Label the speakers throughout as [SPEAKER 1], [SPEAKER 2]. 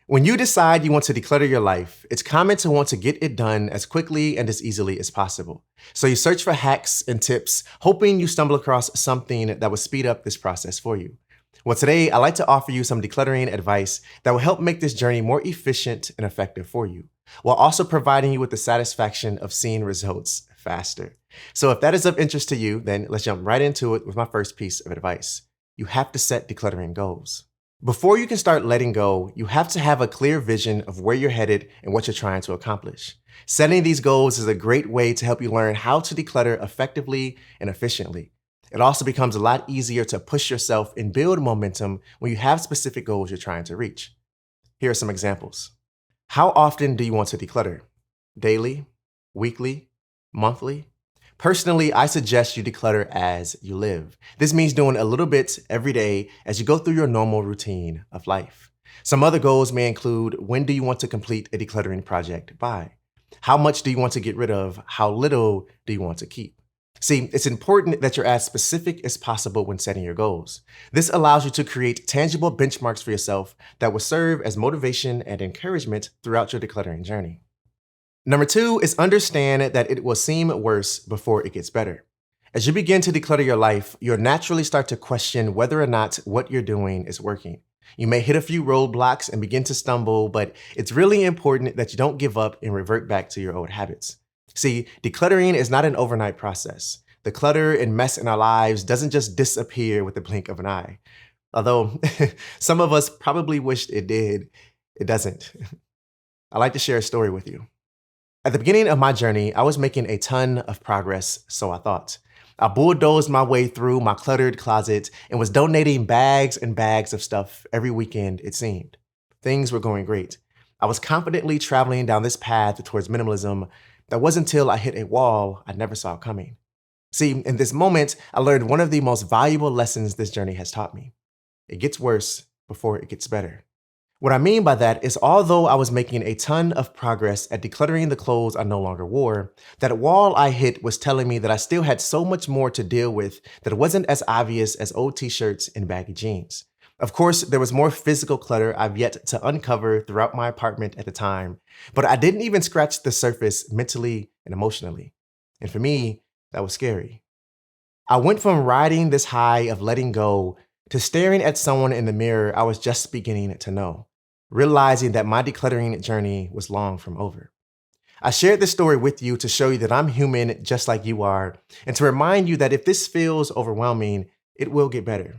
[SPEAKER 1] When you decide you want to declutter your life, it's common to want to get it done as quickly and as easily as possible. So you search for hacks and tips, hoping you stumble across something that will speed up this process for you. Well, today I'd like to offer you some decluttering advice that will help make this journey more efficient and effective for you, while also providing you with the satisfaction of seeing results faster. So if that is of interest to you, then let's jump right into it with my first piece of advice. You have to set decluttering goals. Before you can start letting go, you have to have a clear vision of where you're headed and what you're trying to accomplish. Setting these goals is a great way to help you learn how to declutter effectively and efficiently. It also becomes a lot easier to push yourself and build momentum when you have specific goals you're trying to reach. Here are some examples. How often do you want to declutter? Daily? Weekly? Monthly? Personally, I suggest you declutter as you live. This means doing a little bit every day as you go through your normal routine of life. Some other goals may include: when do you want to complete a decluttering project by? How much do you want to get rid of? How little do you want to keep? See, it's important that you're as specific as possible when setting your goals. This allows you to create tangible benchmarks for yourself that will serve as motivation and encouragement throughout your decluttering journey. Number 2 is understand that it will seem worse before it gets better. As you begin to declutter your life, you'll naturally start to question whether or not what you're doing is working. You may hit a few roadblocks and begin to stumble, but it's really important that you don't give up and revert back to your old habits. See, decluttering is not an overnight process. The clutter and mess in our lives doesn't just disappear with the blink of an eye. Although some of us probably wished it did, it doesn't. I'd like to share a story with you. At the beginning of my journey, I was making a ton of progress, so I thought. I bulldozed my way through my cluttered closet and was donating bags and bags of stuff every weekend, it seemed. Things were going great. I was confidently traveling down this path towards minimalism. That wasn't until I hit a wall I never saw coming. See, in this moment, I learned one of the most valuable lessons this journey has taught me. It gets worse before it gets better. What I mean by that is, although I was making a ton of progress at decluttering the clothes I no longer wore, that wall I hit was telling me that I still had so much more to deal with that wasn't as obvious as old t-shirts and baggy jeans. Of course, there was more physical clutter I've yet to uncover throughout my apartment at the time, but I didn't even scratch the surface mentally and emotionally. And for me, that was scary. I went from riding this high of letting go to staring at someone in the mirror I was just beginning to know, realizing that my decluttering journey was long from over. I shared this story with you to show you that I'm human just like you are, and to remind you that if this feels overwhelming, it will get better.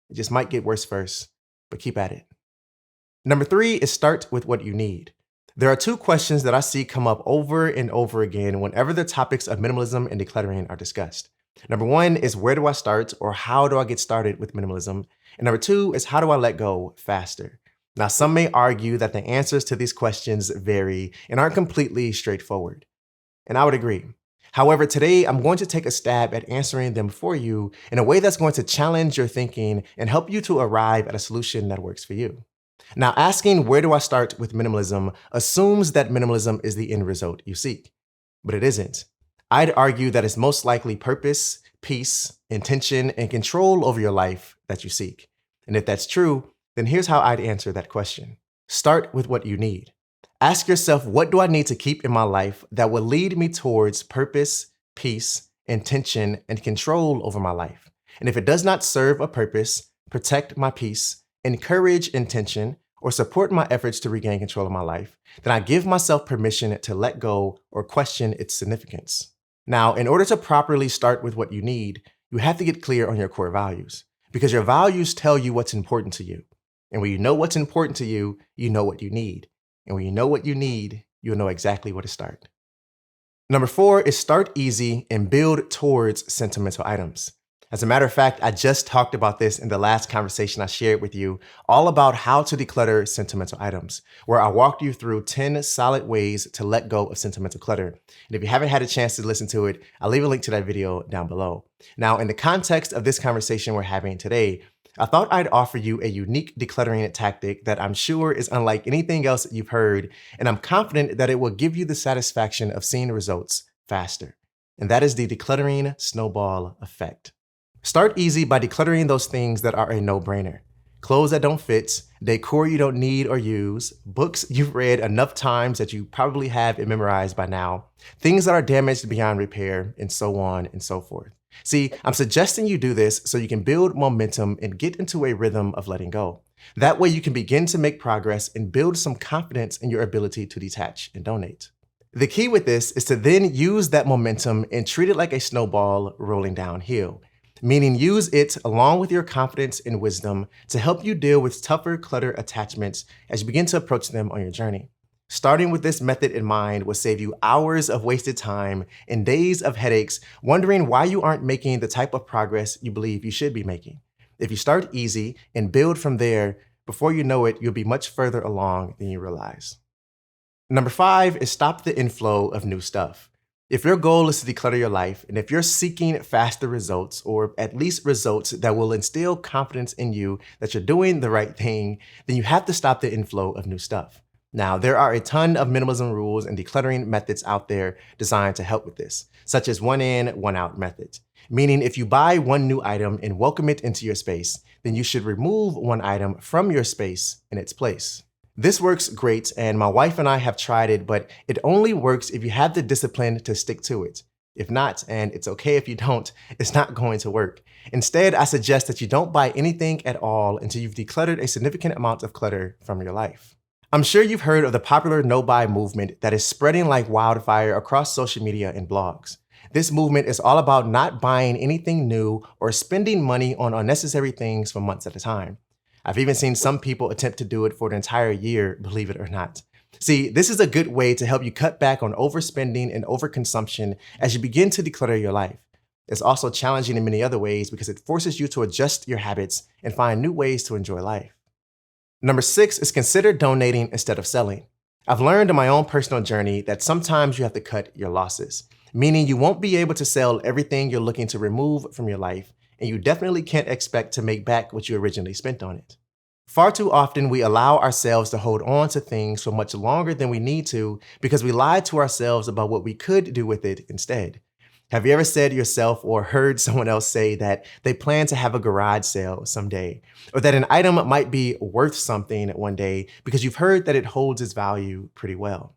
[SPEAKER 1] It just might get worse first, but keep at it. Number 3 is start with what you need. There are 2 questions that I see come up over and over again whenever the topics of minimalism and decluttering are discussed. Number 1 is, where do I start, or how do I get started with minimalism? And number 2 is, how do I let go faster? Now, some may argue that the answers to these questions vary and aren't completely straightforward. And I would agree. However, today I'm going to take a stab at answering them for you in a way that's going to challenge your thinking and help you to arrive at a solution that works for you. Now, asking where do I start with minimalism assumes that minimalism is the end result you seek, but it isn't. I'd argue that it's most likely purpose, peace, intention, and control over your life that you seek. And if that's true, then here's how I'd answer that question. Start with what you need. Ask yourself, what do I need to keep in my life that will lead me towards purpose, peace, intention, and control over my life? And if it does not serve a purpose, protect my peace, encourage intention, or support my efforts to regain control of my life, then I give myself permission to let go or question its significance. Now, in order to properly start with what you need, you have to get clear on your core values, because your values tell you what's important to you. And when you know what's important to you, you know what you need. And when you know what you need, you'll know exactly where to start. Number 4 is start easy and build towards sentimental items. As a matter of fact, I just talked about this in the last conversation I shared with you, all about how to declutter sentimental items, where I walked you through 10 solid ways to let go of sentimental clutter. And if you haven't had a chance to listen to it, I'll leave a link to that video down below. Now, in the context of this conversation we're having today, I thought I'd offer you a unique decluttering tactic that I'm sure is unlike anything else you've heard, and I'm confident that it will give you the satisfaction of seeing results faster. And that is the decluttering snowball effect. Start easy by decluttering those things that are a no-brainer. clothes that don't fit, decor you don't need or use, books you've read enough times that you probably have it memorized by now, things that are damaged beyond repair, and so on and so forth. See, I'm suggesting you do this so you can build momentum and get into a rhythm of letting go. That way you can begin to make progress and build some confidence in your ability to detach and donate. The key with this is to then use that momentum and treat it like a snowball rolling downhill, meaning use it along with your confidence and wisdom to help you deal with tougher clutter attachments as you begin to approach them on your journey. Starting with this method in mind will save you hours of wasted time and days of headaches wondering why you aren't making the type of progress you believe you should be making. If you start easy and build from there, before you know it, you'll be much further along than you realize. Number 5 is stop the inflow of new stuff. If your goal is to declutter your life, and if you're seeking faster results, or at least results that will instill confidence in you that you're doing the right thing, then you have to stop the inflow of new stuff. Now, there are a ton of minimalism rules and decluttering methods out there designed to help with this, such as one in, one out methods. Meaning if you buy one new item and welcome it into your space, then you should remove one item from your space in its place. This works great, and my wife and I have tried it, but it only works if you have the discipline to stick to it. If not, and it's okay if you don't, it's not going to work. Instead, I suggest that you don't buy anything at all until you've decluttered a significant amount of clutter from your life. I'm sure you've heard of the popular no-buy movement that is spreading like wildfire across social media and blogs. This movement is all about not buying anything new or spending money on unnecessary things for months at a time. I've even seen some people attempt to do it for an entire year, believe it or not. See, this is a good way to help you cut back on overspending and overconsumption as you begin to declutter your life. It's also challenging in many other ways because it forces you to adjust your habits and find new ways to enjoy life. Number 6 is consider donating instead of selling. I've learned in my own personal journey that sometimes you have to cut your losses, meaning you won't be able to sell everything you're looking to remove from your life, and you definitely can't expect to make back what you originally spent on it. Far too often, we allow ourselves to hold on to things for much longer than we need to because we lie to ourselves about what we could do with it instead. Have you ever said to yourself or heard someone else say that they plan to have a garage sale someday, or that an item might be worth something one day because you've heard that it holds its value pretty well?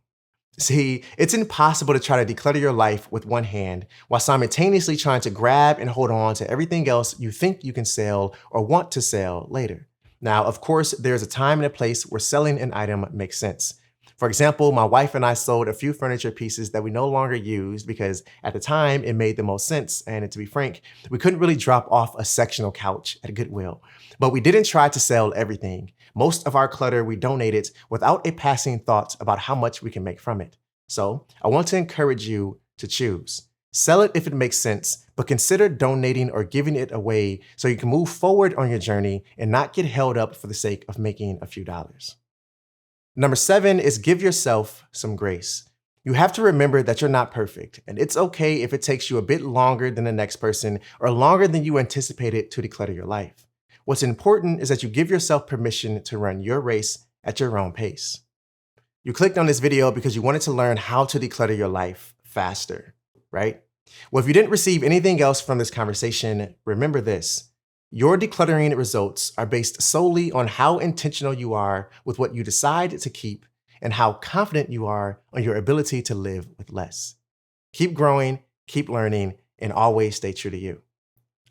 [SPEAKER 1] See, it's impossible to try to declutter your life with one hand while simultaneously trying to grab and hold on to everything else you think you can sell or want to sell later. Now, of course, there's a time and a place where selling an item makes sense. For example, my wife and I sold a few furniture pieces that we no longer used because at the time it made the most sense, and to be frank, we couldn't really drop off a sectional couch at Goodwill. But we didn't try to sell everything. Most of our clutter we donated without a passing thought about how much we can make from it. So I want to encourage you to choose. Sell it if it makes sense, but consider donating or giving it away so you can move forward on your journey and not get held up for the sake of making a few dollars. Number 7 is give yourself some grace. You have to remember that you're not perfect, and it's okay if it takes you a bit longer than the next person or longer than you anticipated to declutter your life. What's important is that you give yourself permission to run your race at your own pace. You clicked on this video because you wanted to learn how to declutter your life faster, right? Well, if you didn't receive anything else from this conversation, remember this. Your decluttering results are based solely on how intentional you are with what you decide to keep and how confident you are on your ability to live with less. Keep growing, keep learning, and always stay true to you.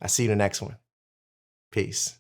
[SPEAKER 1] I'll see you in the next one. Peace.